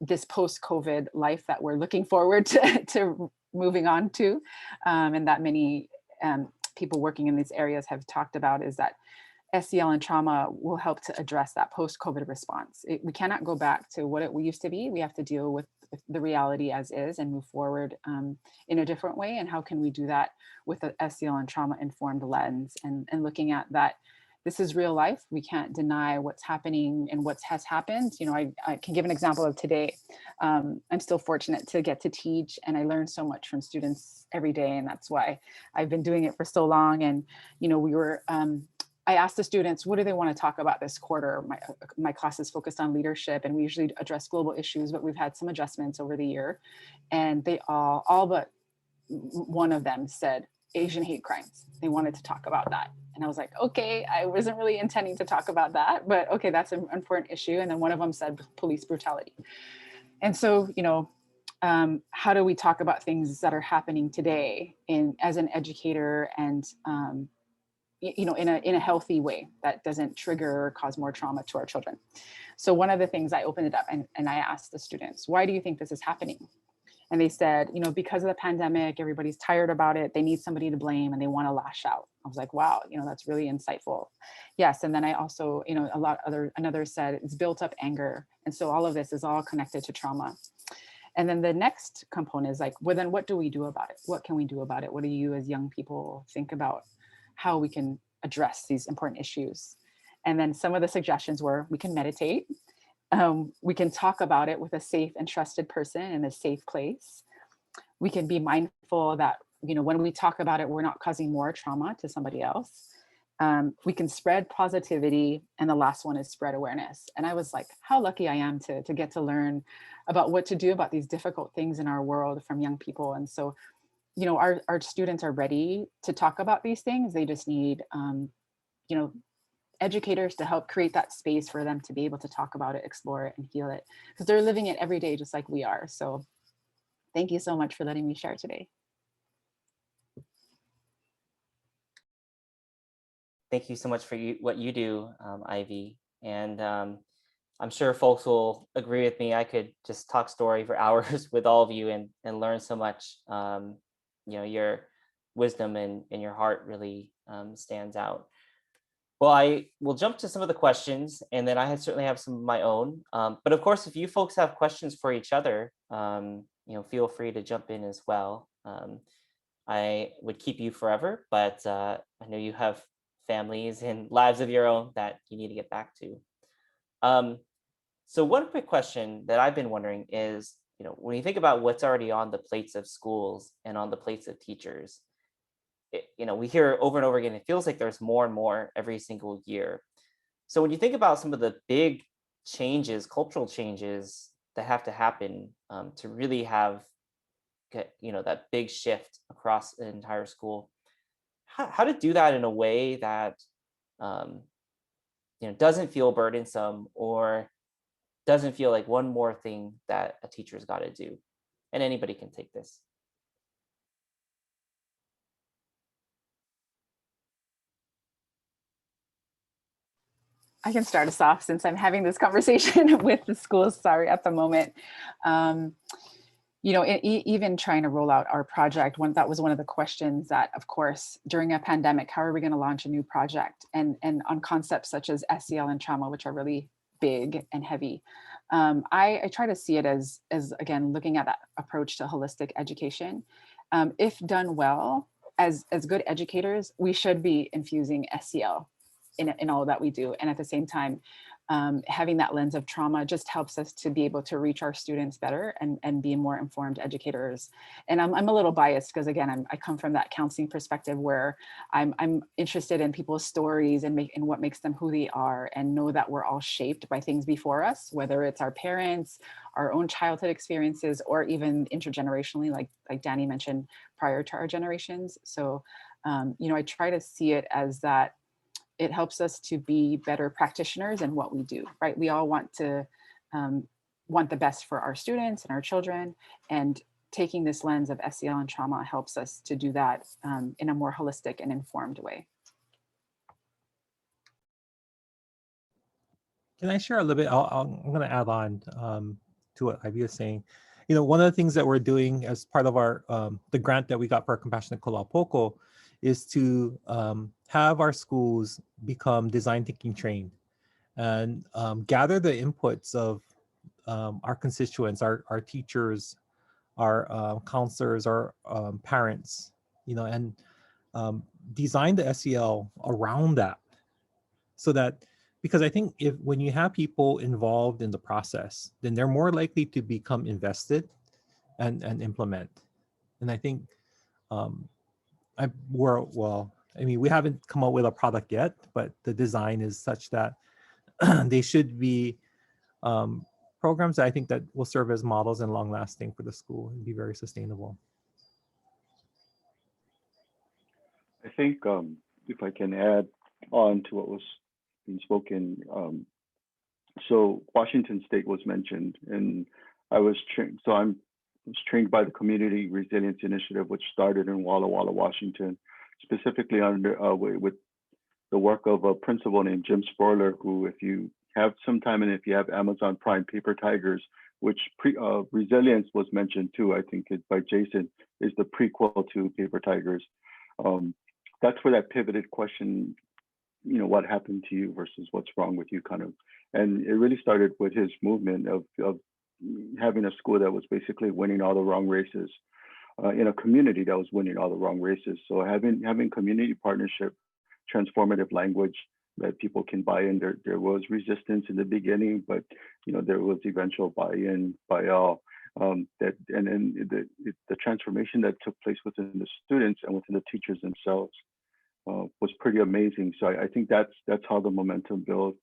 this post-COVID life that we're looking forward to moving on to, and that many people working in these areas have talked about, is that SEL and trauma will help to address that post-COVID response. We cannot go back to what it used to be. We have to deal with the reality as is and move forward in a different way. And how can we do that with a SEL and trauma informed lens and looking at that this is real life. We can't deny what's happening and what has happened. You know, I can give an example of today. I'm still fortunate to get to teach, and I learn so much from students every day. And that's why I've been doing it for so long. And, you know, I asked the students, what do they want to talk about this quarter? My class is focused on leadership, and we usually address global issues, but we've had some adjustments over the year. And they all but one of them said Asian hate crimes. They wanted to talk about that. And I was like, okay, I wasn't really intending to talk about that, but okay, that's an important issue. And then one of them said police brutality. And so, you know, how do we talk about things that are happening today as an educator and, you know, in a healthy way that doesn't trigger or cause more trauma to our children? So one of the things, I opened it up and I asked the students, why do you think this is happening? And they said, you know, because of the pandemic, everybody's tired about it. They need somebody to blame and they want to lash out. I was like, wow, you know, that's really insightful. Yes. And then I also, you know, another said it's built up anger. And so all of this is all connected to trauma. And then the next component is like, well, then what do we do about it? What can we do about it? What do you as young people think about how we can address these important issues? And then some of the suggestions were, we can meditate. We can talk about it with a safe and trusted person in a safe place. We can be mindful that, you know, when we talk about it, we're not causing more trauma to somebody else. We can spread positivity. And the last one is spread awareness. And I was like, how lucky I am to get to learn about what to do about these difficult things in our world from young people. And so, you know, our students are ready to talk about these things. They just need, you know, educators to help create that space for them to be able to talk about it, explore it, and heal it, because they're living it every day just like we are. So thank you so much for letting me share today. Thank you so much for what you do, Ivy. And I'm sure folks will agree with me. I could just talk story for hours with all of you and learn so much. You know, your wisdom and your heart really stands out. Well, I will jump to some of the questions, and then I certainly have some of my own. But of course, if you folks have questions for each other, you know, feel free to jump in as well. I would keep you forever, but I know you have families and lives of your own that you need to get back to. So one quick question that I've been wondering is, you know, when you think about what's already on the plates of schools and on the plates of teachers, you know, we hear over and over again, it feels like there's more and more every single year. So when you think about some of the big changes, cultural changes that have to happen to really have, you know, that big shift across the entire school, how to do that in a way that, you know, doesn't feel burdensome or doesn't feel like one more thing that a teacher's got to do. And anybody can take this. I can start us off since I'm having this conversation with the schools, sorry, at the moment. you know, even trying to roll out our project, that was one of the questions that, of course, during a pandemic, how are we going to launch a new project? And on concepts such as SEL and trauma, which are really big and heavy. I try to see it as again, looking at that approach to holistic education. If done well, as good educators, we should be infusing SEL in all that we do. And at the same time, having that lens of trauma just helps us to be able to reach our students better and be more informed educators. And I'm a little biased because again, I come from that counseling perspective where I'm interested in people's stories and what makes them who they are, and know that we're all shaped by things before us, whether it's our parents, our own childhood experiences, or even intergenerationally, like Danny mentioned, prior to our generations. So, you know, I try to see it as that it helps us to be better practitioners in what we do, right? We all want to want the best for our students and our children, and taking this lens of SEL and trauma helps us to do that in a more holistic and informed way. Can I share a little bit? I'm going to add on to what Ivee was saying. You know, one of the things that we're doing as part of our the grant that we got for our Compassionate Kalaupoko is to have our schools become design thinking trained and gather the inputs of our constituents, our teachers, our counselors, our parents, you know, and design the SEL around that, so that, because I think when you have people involved in the process, then they're more likely to become invested and implement. And I think I mean, we haven't come up with a product yet, but the design is such that they should be programs that I think that will serve as models and long lasting for the school and be very sustainable. I think if I can add on to what was being spoken, so Washington State was mentioned, and I was trained. So I was trained by the Community Resilience Initiative, which started in Walla Walla, Washington, specifically under with the work of a principal named Jim Sporler, who, if you have some time and if you have Amazon Prime, Paper Tigers, which Resilience was mentioned too, I think by Jason, is the prequel to Paper Tigers. That's where that pivoted question, you know, what happened to you versus what's wrong with you, kind of. And it really started with his movement of having a school that was basically winning all the wrong races in a community that was winning all the wrong races. So having community partnership, transformative language that people can buy in. There was resistance in the beginning, but you know, there was eventual buy-in by all. And then the transformation that took place within the students and within the teachers themselves was pretty amazing. So I think that's how the momentum built.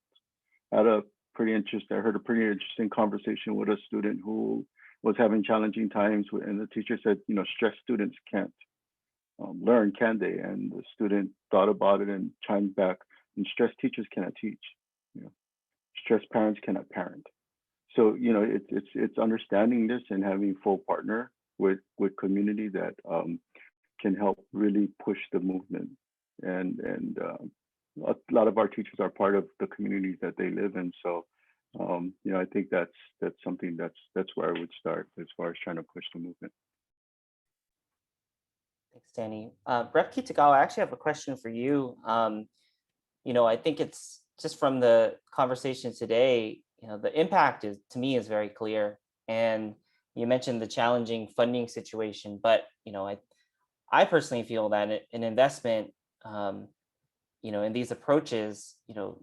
I heard a pretty interesting conversation with a student who was having challenging times, and the teacher said, you know, stressed students can't learn, can they? And the student thought about it and chimed back, and stressed teachers cannot teach. You know, stressed parents cannot parent. So, you know, it's understanding this and having full partner with community that can help really push the movement. And a lot of our teachers are part of the communities that they live in. So, you know, I think that's something that's where I would start as far as trying to push the movement. Thanks, Danny. Rep Kitagawa, I actually have a question for you. You know, I think it's just from the conversation today, you know, the impact to me is very clear. And you mentioned the challenging funding situation, but, you know, I personally feel that an investment, you know, in these approaches, you know,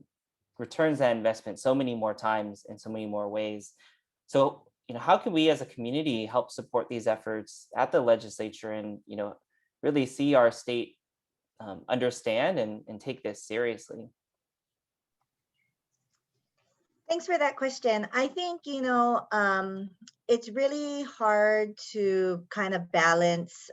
returns that investment so many more times in so many more ways. So, you know, how can we as a community help support these efforts at the legislature and, you know, really see our state understand and take this seriously? Thanks for that question. I think, you know, it's really hard to kind of balance,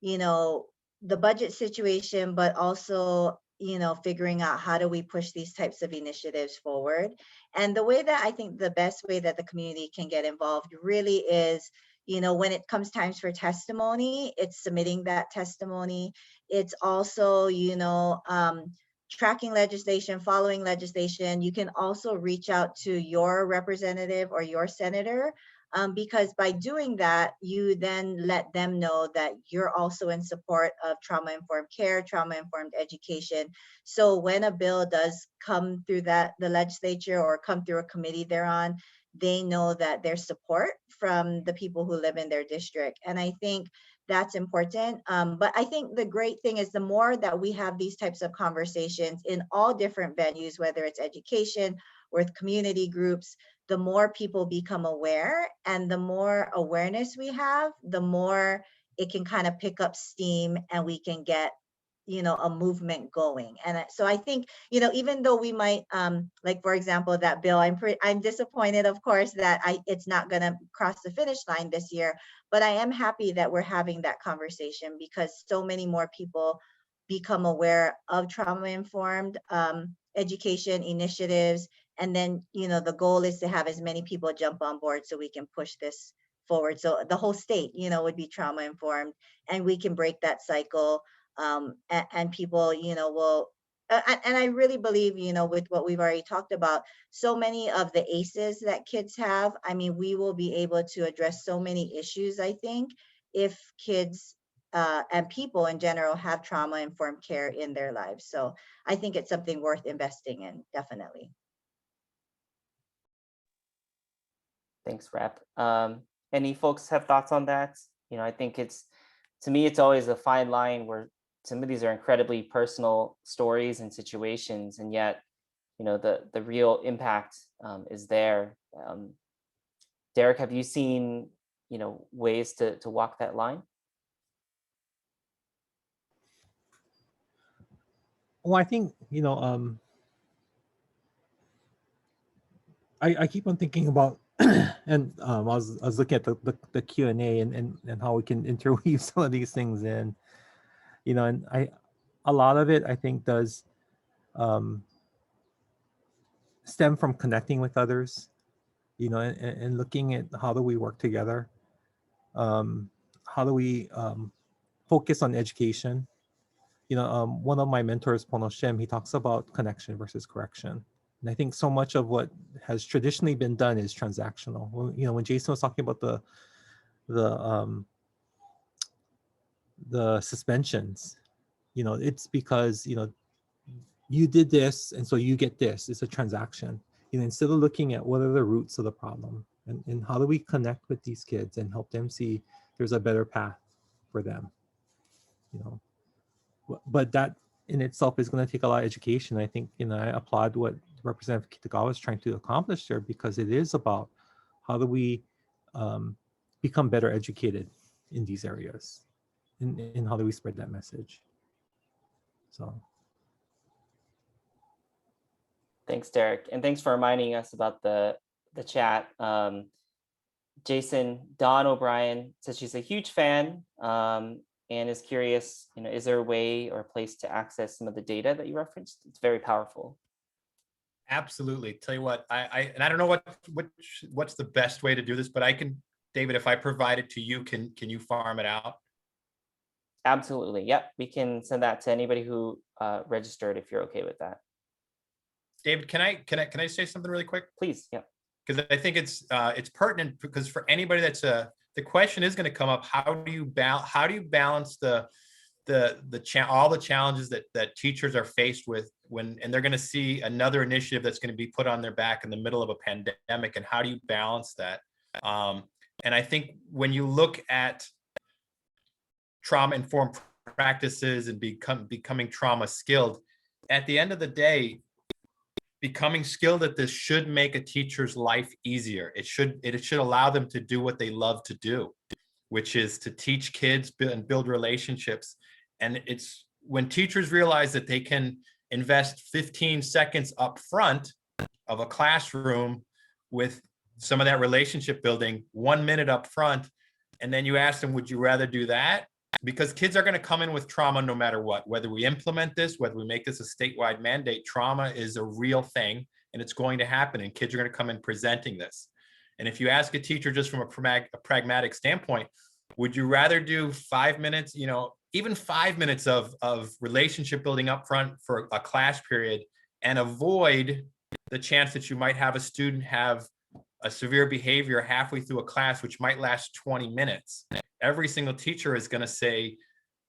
you know, the budget situation, but also, you know, figuring out how do we push these types of initiatives forward. And the way that I think the best way that the community can get involved really is, you know, when it comes times for testimony, it's submitting that testimony. It's also, you know, tracking legislation, following legislation. You can also reach out to your representative or your senator because by doing that, you then let them know that you're also in support of trauma-informed care, trauma-informed education. So when a bill does come through the legislature or come through a committee they're on, they know that there's support from the people who live in their district. And I think that's important. But I think the great thing is the more that we have these types of conversations in all different venues, whether it's education or with community groups, the more people become aware, and the more awareness we have, the more it can kind of pick up steam and we can get, a movement going. And so I think, even though we might, like, for example, that bill, I'm disappointed, of course, that it's not going to cross the finish line this year, but I am happy that we're having that conversation because so many more people become aware of trauma-informed education initiatives. And then, the goal is to have as many people jump on board so we can push this forward. So the whole state, would be trauma-informed, and we can break that cycle. And people, will, and I really believe, with what we've already talked about, so many of the ACEs that kids have, I mean, we will be able to address so many issues, I think, if kids and people in general have trauma-informed care in their lives. So I think it's something worth investing in, definitely. Thanks, Rep. Any folks have thoughts on that? I think to me, it's always a fine line where some of these are incredibly personal stories and situations, and yet, the real impact is there. Derek, have you seen, ways to walk that line? Well, I think, I keep on thinking about, and I was looking at the Q&A and how we can interweave some of these things in, and a lot of it I think does stem from connecting with others, and looking at how do we work together, how do we focus on education. One of my mentors, Pono Shem, he talks about connection versus correction. And I think so much of what has traditionally been done is transactional. When Jason was talking about the suspensions, it's because, you did this and so you get this. It's a transaction. Instead of looking at what are the roots of the problem and how do we connect with these kids and help them see there's a better path for them. But that in itself is going to take a lot of education. I think, I applaud what Representative Kitagawa is trying to accomplish there, because it is about how do we become better educated in these areas, and how do we spread that message. So. Thanks, Derek. And thanks for reminding us about the chat. Jason, Dawn O'Brien says she's a huge fan and is curious, is there a way or a place to access some of the data that you referenced? It's very powerful. Absolutely. Tell you what, I don't know what's the best way to do this, but I can, David, if I provide it to you, can you farm it out? Absolutely. Yep. We can send that to anybody who registered, if you're okay with that. David, can I say something really quick? Please. Yeah. Because I think it's pertinent, because for anybody that's the question is going to come up: how do you balance all the challenges that teachers are faced with and they're going to see another initiative that's going to be put on their back in the middle of a pandemic, and how do you balance that? And I think when you look at trauma-informed practices and becoming trauma skilled, at the end of the day, becoming skilled at this should make a teacher's life easier. It should allow them to do what they love to do, which is to teach kids and build relationships. And it's when teachers realize that they can invest 15 seconds up front of a classroom with some of that relationship building, 1 minute up front, and then you ask them, would you rather do that? Because kids are going to come in with trauma no matter what. Whether we implement this, whether we make this a statewide mandate, trauma is a real thing and it's going to happen, and kids are going to come in presenting this. And if you ask a teacher just from a pragmatic standpoint, would you rather do 5 minutes, even 5 minutes of relationship building up front for a class period and avoid the chance that you might have a student have a severe behavior halfway through a class, which might last 20 minutes, every single teacher is going to say,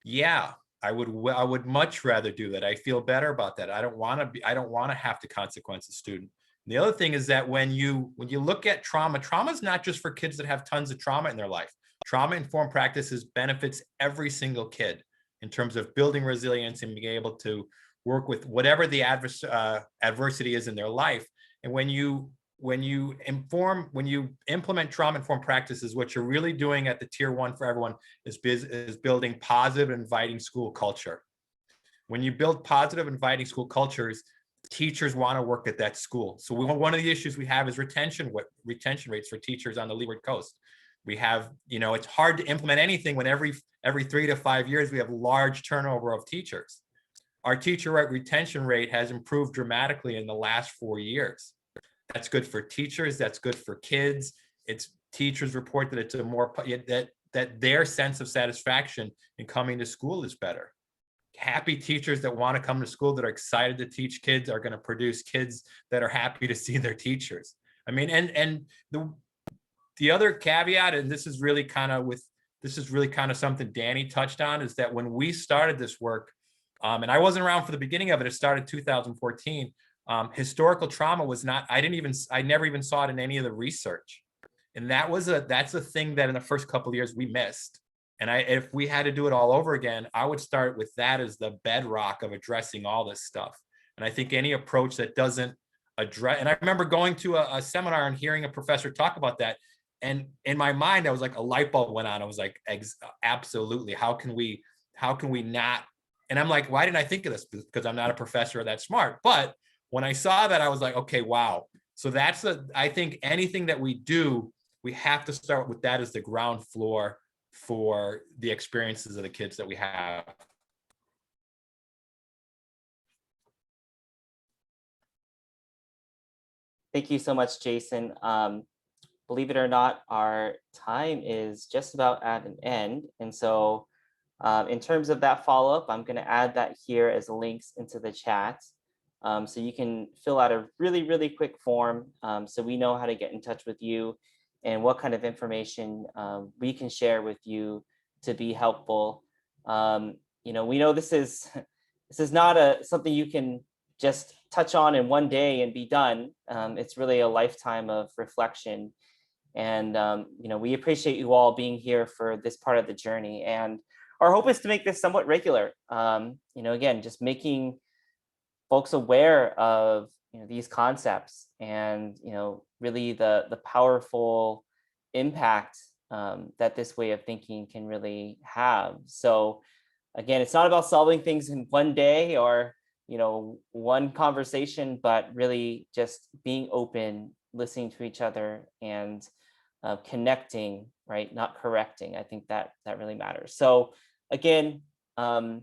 yeah, I would much rather do that. I feel better about that. I don't want to have to consequence a student. And the other thing is that when you look at trauma is not just for kids that have tons of trauma in their life. Trauma-informed practices benefits every single kid in terms of building resilience and being able to work with whatever the adversity is in their life. And when you implement trauma-informed practices, what you're really doing at the tier 1 for everyone is building positive, inviting school culture. When you build positive, inviting school cultures, teachers want to work at that school. So one of the issues we have is retention rates for teachers on the Leeward Coast. We have, it's hard to implement anything when every 3 to 5 years we have large turnover of teachers. Our teacher retention rate has improved dramatically in the last 4 years. That's good for teachers. That's good for kids. Teachers report that it's that their sense of satisfaction in coming to school is better. Happy teachers that want to come to school, that are excited to teach kids, are going to produce kids that are happy to see their teachers. I mean, and the other caveat, and this is really kind of something Danny touched on, is that when we started this work, and I wasn't around for the beginning of it, it started 2014. Historical trauma was not, I never even saw it in any of the research. And that's a thing that in the first couple of years we missed. And if we had to do it all over again, I would start with that as the bedrock of addressing all this stuff. And I think any approach that doesn't address, and I remember going to a seminar and hearing a professor talk about that. And in my mind, I was like, a light bulb went on. I was like, absolutely. How can we not? And I'm like, why didn't I think of this? Because I'm not a professor or that smart. But when I saw that, I was like, okay, wow. So I think anything that we do, we have to start with that as the ground floor for the experiences of the kids that we have. Thank you so much, Jason. Believe it or not, our time is just about at an end. And so in terms of that follow-up, I'm going to add that here as links into the chat. So you can fill out a really, really quick form so we know how to get in touch with you and what kind of information we can share with you to be helpful. We know this is not something you can just touch on in one day and be done. It's really a lifetime of reflection. And we appreciate you all being here for this part of the journey. And our hope is to make this somewhat regular. Again, just making folks aware of these concepts and really the powerful impact that this way of thinking can really have. So again, it's not about solving things in one day or one conversation, but really just being open, listening to each other, and connecting, right? Not correcting. I think that really matters. So again, go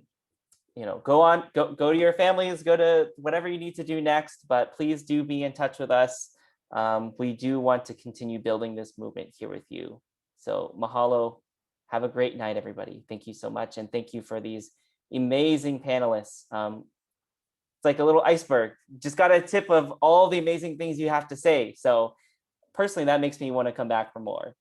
to your families, go to whatever you need to do next, but please do be in touch with us. We do want to continue building this movement here with you. So mahalo. Have a great night, everybody. Thank you so much. And thank you for these amazing panelists. It's like a little iceberg. Just got a tip of all the amazing things you have to say. So personally, that makes me want to come back for more.